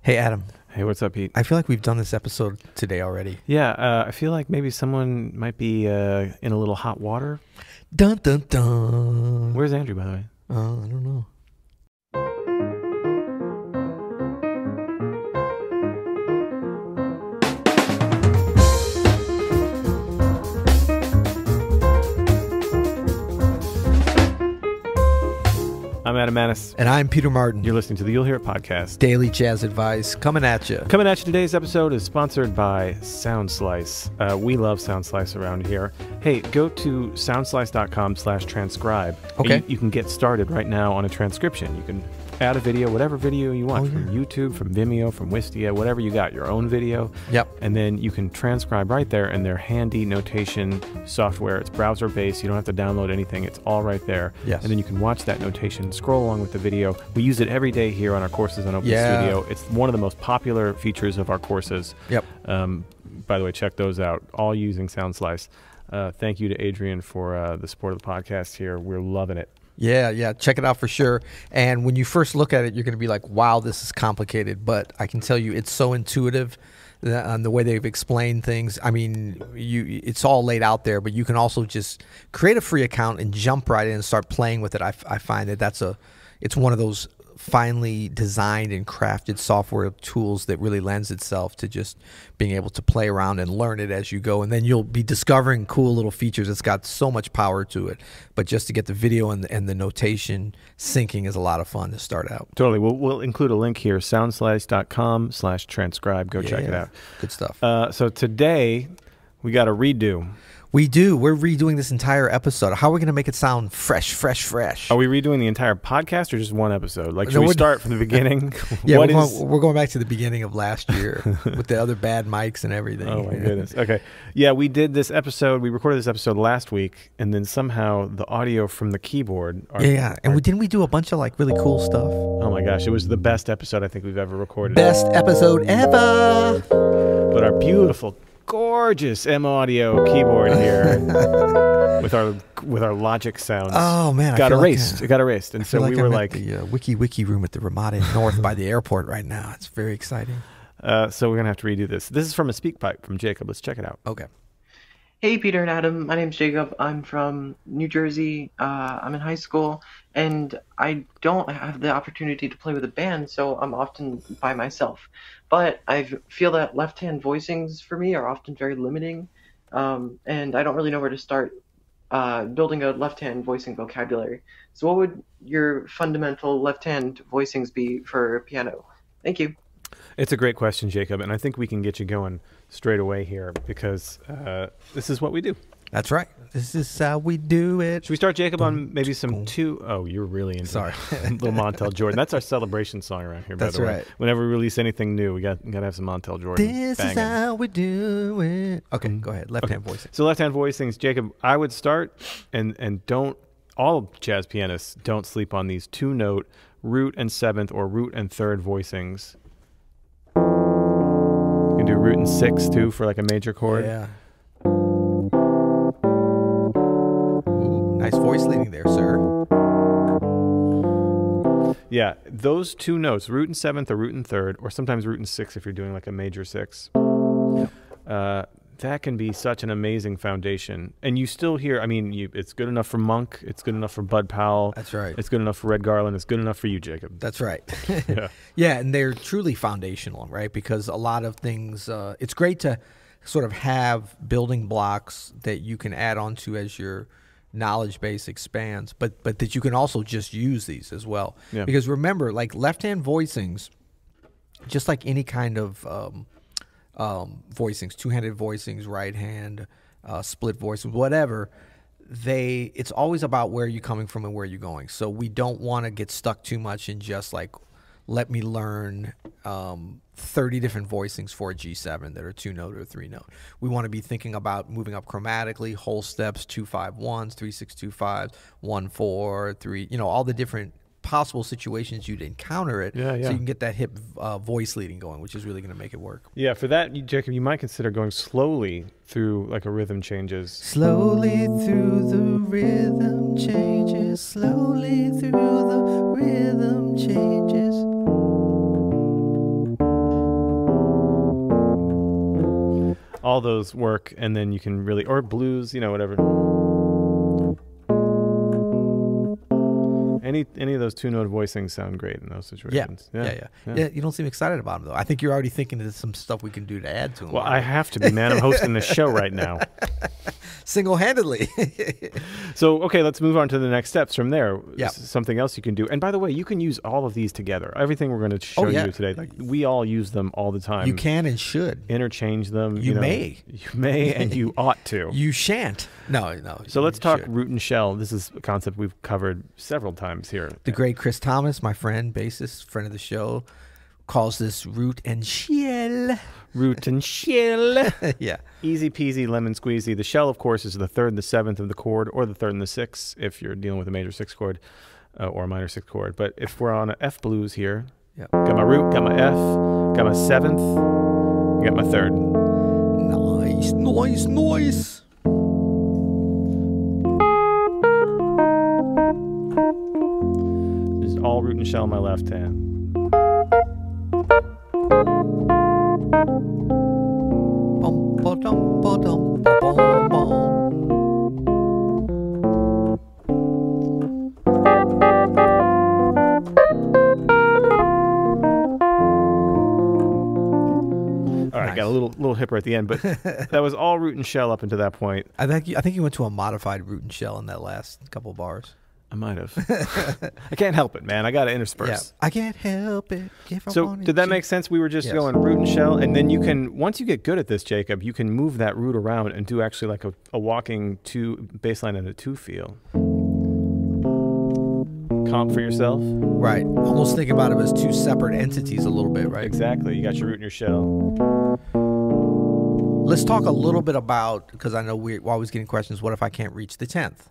Hey, Adam. Hey, what's up, Pete? I feel like we've done this episode today already. Yeah, I feel like maybe someone might be in a little hot water. Dun, dun, dun. Where's Andrew, by the way? I don't know. I'm Adam Maness. And I'm Peter Martin. You're listening to the You'll Hear It podcast. Daily jazz advice coming at you. Coming at you, today's episode is sponsored by SoundSlice. We love SoundSlice around here. Hey, go to soundslice.com/transcribe. Okay. You can get started right now on a transcription. You can add a video, whatever video you want, from YouTube, from Vimeo, from Wistia, whatever you got, your own video. Yep. And then you can transcribe right there in their handy notation software. It's browser-based. You don't have to download anything. It's all right there. Yes. And then you can watch that notation, scroll along with the video. We use it every day here on our courses on Open Studio. It's one of the most popular features of our courses. Yep. By the way, check those out, all using SoundSlice. Thank you to Adrian for the support of the podcast here. We're loving it. Yeah. Check it out for sure. And when you first look at it, you're going to be like, wow, this is complicated. But I can tell you it's so intuitive on the way they've explained things. I mean, it's all laid out there, but you can also just create a free account and jump right in and start playing with it. I find that it's one of those finely designed and crafted software tools that really lends itself to just being able to play around and learn it as you go. And then you'll be discovering cool little features. It's got so much power to it. But just to get the video and the notation syncing is a lot of fun to start out. Totally. We'll include a link here, soundslice.com/transcribe. Go check it out. Good stuff. So today we got a redo. We do. We're redoing this entire episode. How are we going to make it sound fresh? Are we redoing the entire podcast or just one episode? Like, should we start from the beginning? Yeah, we're going back to the beginning of last year with the other bad mics and everything. Oh, my goodness. Okay. Yeah, we did this episode. We recorded this episode last week, and then somehow the audio from the keyboard. Didn't we do a bunch of, like, really cool stuff? Oh, my gosh. It was the best episode I think we've ever recorded. Best episode ever! But our beautiful, gorgeous M Audio keyboard here with our Logic sounds. Oh man, it got erased, and so we were like the wiki room at the Ramada North by the airport right now. It's very exciting. So we're gonna have to redo this. This is from a speak pipe from Jacob. Let's check it out. Okay. Hey, Peter and Adam. My name's Jacob. I'm from New Jersey. I'm in high school, and I don't have the opportunity to play with a band, so I'm often by myself. But I feel that left-hand voicings for me are often very limiting, and I don't really know where to start building a left-hand voicing vocabulary. So what would your fundamental left-hand voicings be for piano? Thank you. It's a great question, Jacob, and I think we can get you going straight away here because this is what we do. That's right. This is how we do it. Should we start, Jacob, on maybe some Oh, you're really into little Montel Jordan. That's our celebration song around here, by the way. That's right. Whenever we release anything new, we got to have some Montel Jordan. This is how we do it. Okay, go ahead. Left-hand voicings. So left-hand voicings, Jacob, I would start, and don't, all jazz pianists don't sleep on these two-note root and seventh or root and third voicings. You can do root and sixth, too, for like a major chord. Yeah. Nice voice leading there, sir. Yeah, those two notes, root and seventh or root and third, or sometimes root and sixth if you're doing like a major six. Yep. That can be such an amazing foundation. And you still hear, I mean, it's good enough for Monk. It's good enough for Bud Powell. That's right. It's good enough for Red Garland. It's good enough for you, Jacob. That's right. Yeah. Yeah, and they're truly foundational, right? Because a lot of things, it's great to sort of have building blocks that you can add on to as your knowledge base expands, but that you can also just use these as well. Yeah. Because remember, like left-hand voicings, just like any kind of voicings, two-handed voicings, right hand, split voicings, whatever, it's always about where you're coming from and where you're going. So we don't want to get stuck too much in just like, let me learn 30 different voicings for a G7 that are two-note or three-note. We want to be thinking about moving up chromatically, whole steps, 2-5-1s, 3-6-2-5s, 1-4-3, all the different possible situations you'd encounter it, so you can get that hip voice leading going, which is really going to make it work. Yeah, for that, Jacob, you might consider going slowly through like a rhythm changes. Slowly through the rhythm changes, slowly through the rhythm changes. all those work, and then you can really, or blues, whatever. Any of those two-note voicings sound great in those situations. Yeah. You don't seem excited about them, though. I think you're already thinking of some stuff we can do to add to them. Well, I have to be, man. I'm hosting this show right now. Single-handedly. So, okay, let's move on to the next steps from there. Yeah. Something else you can do. And by the way, you can use all of these together. Everything we're going to show you today, like we all use them all the time. You can and should. Interchange them. You may. You may and you ought to. You shan't. No. So let's talk root and shell. This is a concept we've covered several times here. The great Chris Thomas, my friend, bassist, friend of the show, calls this root and shell. Root and shell. Yeah. Easy peasy, lemon squeezy. The shell, of course, is the 3rd and the 7th of the chord, or the 3rd and the 6th if you're dealing with a major 6 chord or a minor 6 chord. But if we're on an F blues here, got my root, got my F, got my 7th, got my 3rd. Nice. This is all root and shell in my left hand. All right, got a little hipper at the end, but that was all root and shell up until that point. I think you went to a modified root and shell in that last couple bars. I might have. I can't help it, man. I got to intersperse. Yeah, I can't help it. So did that make sense? We were just going root and shell, and then you can, once you get good at this, Jacob, you can move that root around and do actually like a walking bass line and a 2 feel. Comp for yourself. Right. Almost think about them as two separate entities a little bit, right? Exactly. You got your root and your shell. Let's talk a little bit about, because I know we're always getting questions, what if I can't reach the 10th?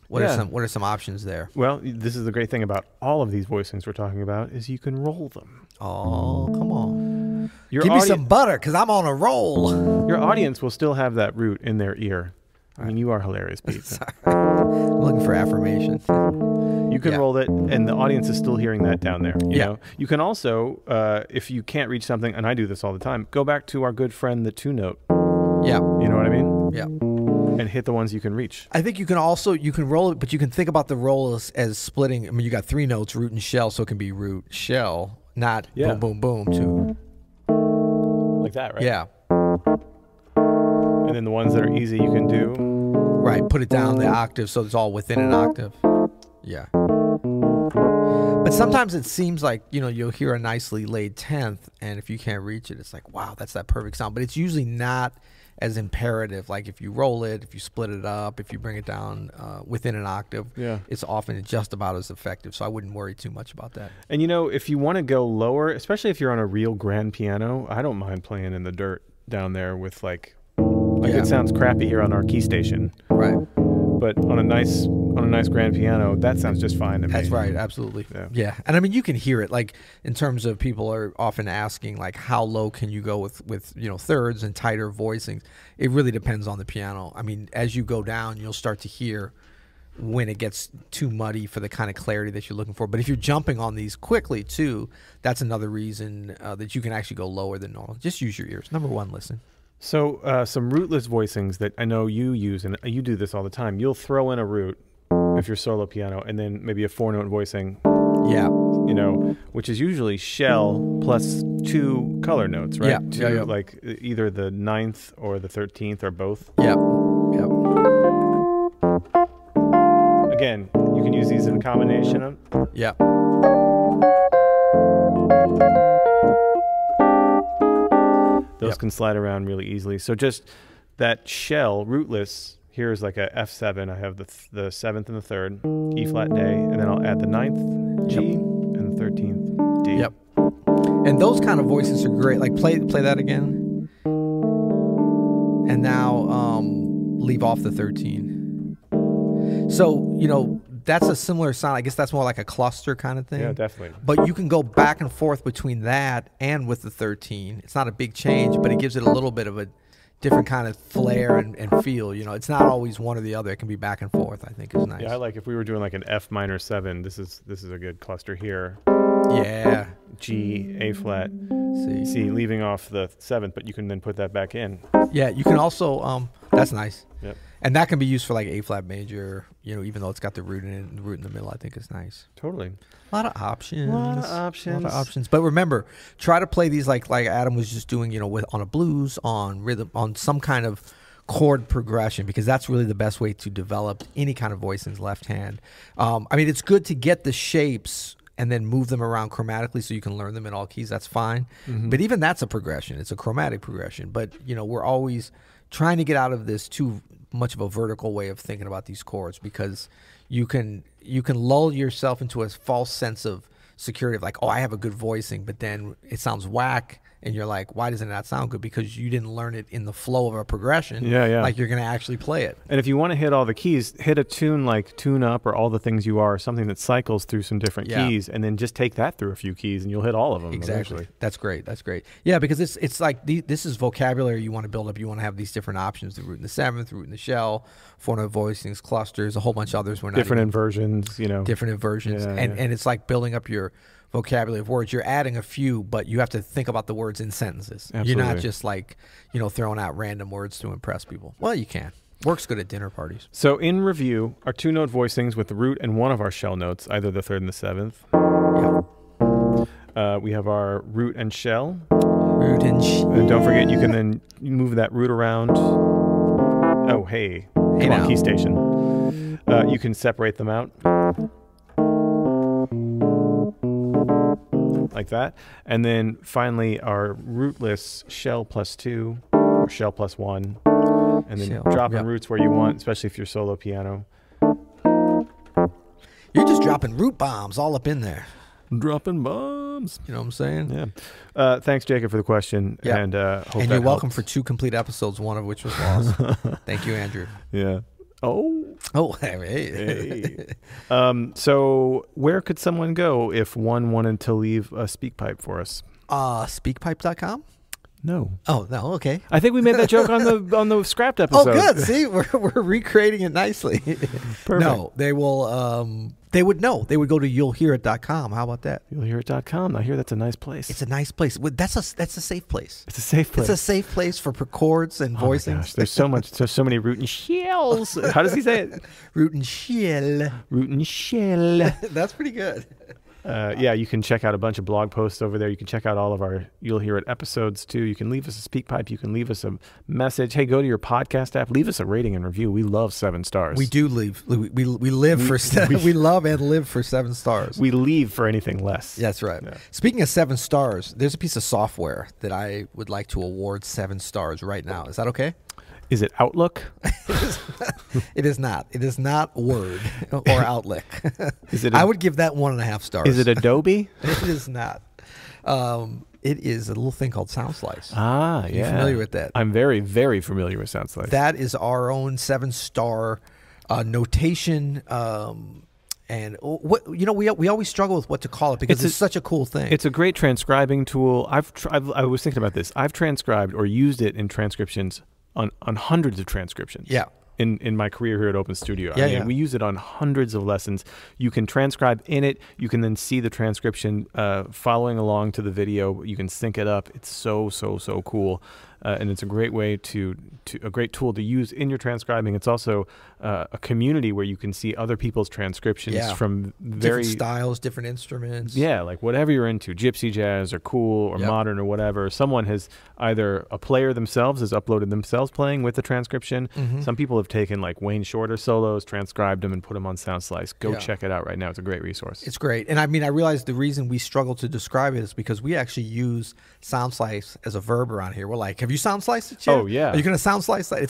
What are some options there? Well, this is the great thing about all of these voicings we're talking about is you can roll them. Oh, come on. Give me some butter, because I'm on a roll. Your audience will still have that root in their ear. I mean, you are hilarious, Pete. I'm looking for affirmation. You can roll it, and the audience is still hearing that down there. You know? You can also, if you can't reach something, and I do this all the time, go back to our good friend, the 2-note. Yeah. You know what I mean? Yeah. And hit the ones you can reach. I think you can roll it, but you can think about the roll as splitting. I mean, you got 3 notes, root and shell, so it can be root, shell, not boom, boom, boom, too. Like that, right? Yeah. And then the ones that are easy you can do. Right, put it down the octave so it's all within an octave. Yeah. But sometimes it seems like, you'll hear a nicely laid 10th, and if you can't reach it, it's like, wow, that's that perfect sound. But it's usually not as imperative. Like if you roll it, if you split it up, if you bring it down within an octave, it's often just about as effective. So I wouldn't worry too much about that. And if you want to go lower, especially if you're on a real grand piano, I don't mind playing in the dirt down there with like it sounds crappy here on our key station. Right. But on a nice grand piano, that sounds just fine to me. That's right, absolutely. Yeah. And I mean, you can hear it, like in terms of people are often asking like how low can you go with thirds and tighter voicings. It really depends on the piano. I mean, as you go down, you'll start to hear when it gets too muddy for the kind of clarity that you're looking for. But if you're jumping on these quickly too, that's another reason that you can actually go lower than normal. Just use your ears. Number one, listen. So some rootless voicings that I know you use, and you do this all the time. You'll throw in a root if you're solo piano, and then maybe a 4-note voicing. Yeah. Which is usually shell plus 2 color notes, right? Yeah. Two, like either the 9th or the 13th or both. Yep. Again, you can use these in a combination of. Yeah. Those can slide around really easily. So just that shell, rootless, here's like a F7. I have the 7th and the 3rd, E flat day, and then I'll add the 9th G and the 13th D. Yep. And those kind of voices are great. Like play that again. And now leave off the 13. So, that's a similar sound. I guess that's more like a cluster kind of thing. Yeah, definitely. But you can go back and forth between that and with the 13. It's not a big change, but it gives it a little bit of a different kind of flair and feel. It's not always one or the other. It can be back and forth, I think is nice. Yeah, I like if we were doing like an F minor 7, this is a good cluster here. Yeah. G, A flat, See. C, leaving off the 7th, but you can then put that back in. Yeah, you can also that's nice. Yep. And that can be used for like A flat major, even though it's got the root in it, the root in the middle, I think is nice. Totally. A lot of options. A lot of options. But remember, try to play these like Adam was just doing, with on a blues, on rhythm, on some kind of chord progression, because that's really the best way to develop any kind of voicings left hand. It's good to get the shapes and then move them around chromatically so you can learn them in all keys. That's fine. Mm-hmm. But even that's a progression. It's a chromatic progression. But, we're always trying to get out of this too much of a vertical way of thinking about these chords, because you can lull yourself into a false sense of security of like, oh, I have a good voicing, but then it sounds whack. And you're like, why doesn't that sound good? Because you didn't learn it in the flow of a progression. Yeah. Like you're going to actually play it. And if you want to hit all the keys, hit a tune like Tune Up or All the Things You Are, something that cycles through some different keys, and then just take that through a few keys and you'll hit all of them. Exactly. Eventually. That's great. Yeah, because it's like this is vocabulary you want to build up. You want to have these different options, the root in the 7th, root in the shell, 4-note voicings, clusters, a whole bunch of others. We're not different inversions, Different inversions. And it's like building up your vocabulary of words. You're adding a few, but you have to think about the words in sentences. Absolutely. You're not just like, throwing out random words to impress people. Well, you can. Works good at dinner parties. So in review, our 2-note voicings with the root and one of our shell notes, either the 3rd and the 7th. Yep. We have our root and shell. Root and shell. And don't forget, you can then move that root around. Oh, hey. Come on, key station. You can separate them out. Like that. And then finally our rootless shell +2 or shell +1. And then dropping roots where you want, especially if you're solo piano. You're just dropping root bombs all up in there. Dropping bombs. You know what I'm saying? Yeah. Thanks, Jacob, for the question. Yeah. And and you're welcome for 2 complete episodes, one of which was lost. Thank you, Andrew. Yeah. Oh, hey. So where could someone go if one wanted to leave a SpeakPipe for us? Speakpipe.com? No. Oh, no, okay. I think we made that joke on the scrapped episode. Oh, good. See, we're recreating it nicely. Perfect. No, they will. They would know. They would go to you'llhearit.com. How about that? You'llhearit.com. I hear that's a nice place. It's a nice place. That's a safe place. It's a safe place. It's a safe place for chords and voicings. My gosh, there's so much. There's so many root and shells. How does he say it? Root and shell. Root and shell. That's pretty good. You can check out a bunch of blog posts over there. You can check out all of our You'll Hear It episodes too. You can leave us a SpeakPipe. You can leave us a message. Hey, go to your podcast app. Leave us a rating and review. We love 7 stars. We do leave. We live for. We love and live for 7 stars. We leave for anything less. That's right. Yeah. Speaking of 7 stars, there's a piece of software that I would like to award 7 stars right now. Is that okay? Is it Outlook? It is not. It is not Word or Outlook. I would give that 1.5 stars. Is it Adobe? It is not. It is a little thing called SoundSlice. Ah, Are you familiar with that? I'm very, very familiar with SoundSlice. That is our own 7-star notation. And what we always struggle with what to call it because it's such a cool thing. It's a great transcribing tool. I was thinking about this. I've transcribed or used it in transcriptions on hundreds of transcriptions. Yeah. In my career here at Open Studio. We use it on hundreds of lessons. You can transcribe in it. You can then see the transcription following along to the video. You can sync it up. It's so cool. And it's a great way a great tool to use in your transcribing. It's also a community where you can see other people's transcriptions from different styles, different instruments. Yeah, like whatever you're into, gypsy jazz or cool or modern or whatever. Someone has either a player themselves has uploaded themselves playing with the transcription. Mm-hmm. Some people have taken like Wayne Shorter solos, transcribed them, and put them on SoundSlice. Go check it out right now. It's a great resource. It's great. And I realized the reason we struggle to describe it is because we actually use SoundSlice as a verb around here. We're like, have you SoundSliced it yet? Oh, yeah. Are you going to SoundSlice that?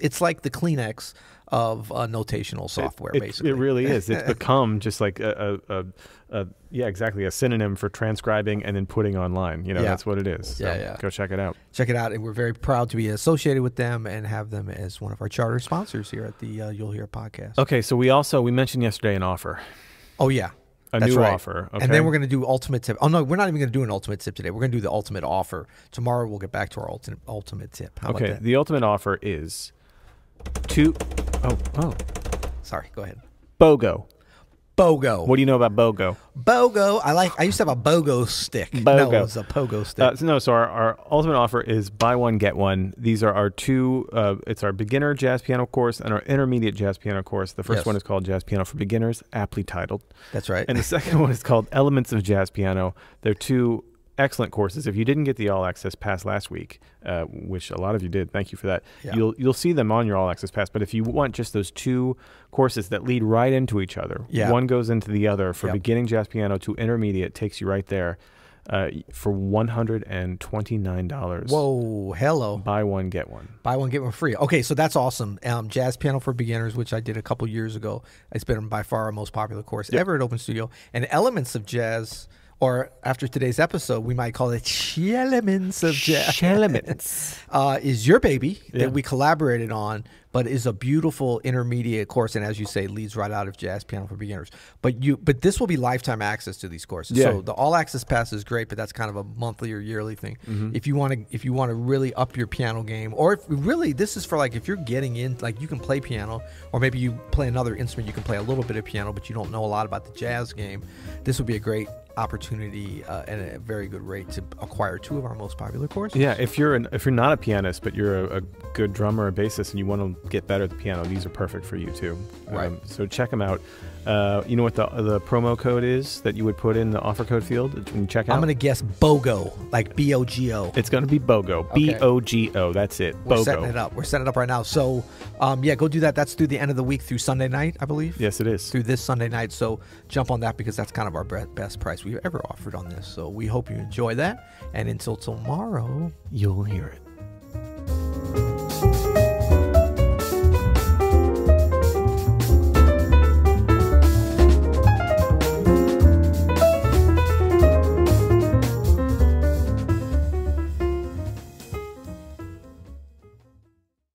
It's like the Kleenex of notational software, basically. It really is. It's become just like exactly a synonym for transcribing and then putting online. That's what it is. So go check it out. Check it out, and we're very proud to be associated with them and have them as one of our charter sponsors here at the You'll Hear podcast. Okay, so we mentioned yesterday an offer. Oh yeah. That's new offer. Okay. And then we're going to do ultimate tip. Oh, no, we're not even going to do an ultimate tip today. We're going to do the ultimate offer. Tomorrow we'll get back to our ultimate tip. How about that? The ultimate offer is Sorry, go ahead. BOGO. BOGO. What do you know about BOGO? BOGO. I used to have a BOGO stick. BOGO. No, it was a pogo stick. So our ultimate offer is buy one, get one. These are our two, it's our beginner jazz piano course and our intermediate jazz piano course. The first one is called Jazz Piano for Beginners, aptly titled. That's right. And the second one is called Elements of Jazz Piano. They're two excellent courses. If you didn't get the All Access Pass last week, which a lot of you did, thank you for that. Yeah. You'll see them on your All Access Pass. But if you want just those two courses that lead right into each other, one goes into the other for beginning jazz piano to intermediate, takes you right there for $129. Whoa, hello! Buy one, get one. Buy one, get one free. Okay, so that's awesome. Jazz Piano for Beginners, which I did a couple years ago. It's been by far our most popular course ever at Open Studio. And Elements of Jazz. Or after today's episode, we might call it Elements of Jazz. Elements is your baby that we collaborated on, but is a beautiful intermediate course, and as you say, leads right out of Jazz Piano for Beginners. But this will be lifetime access to these courses. Yeah. So the All Access Pass is great, but that's kind of a monthly or yearly thing. Mm-hmm. If you want to really up your piano game, or if really this is for like if you're getting in, like you can play piano, or maybe you play another instrument, you can play a little bit of piano, but you don't know a lot about the jazz game. This would be a great opportunity and a very good rate to acquire two of our most popular courses. Yeah, if you're not a pianist, but you're a good drummer or bassist and you want to get better at the piano, these are perfect for you too. Right. So check them out. You know what the promo code is that you would put in the offer code field when you check out? I'm going to guess BOGO, like BOGO. It's going to be BOGO. Okay. BOGO. That's it. We're setting it up. We're setting it up right now. So, go do that. That's through the end of the week, through Sunday night, I believe. Yes, it is. Through this Sunday night. So jump on that because that's kind of our best price we've ever offered on this. So we hope you enjoy that. And until tomorrow, you'll hear it.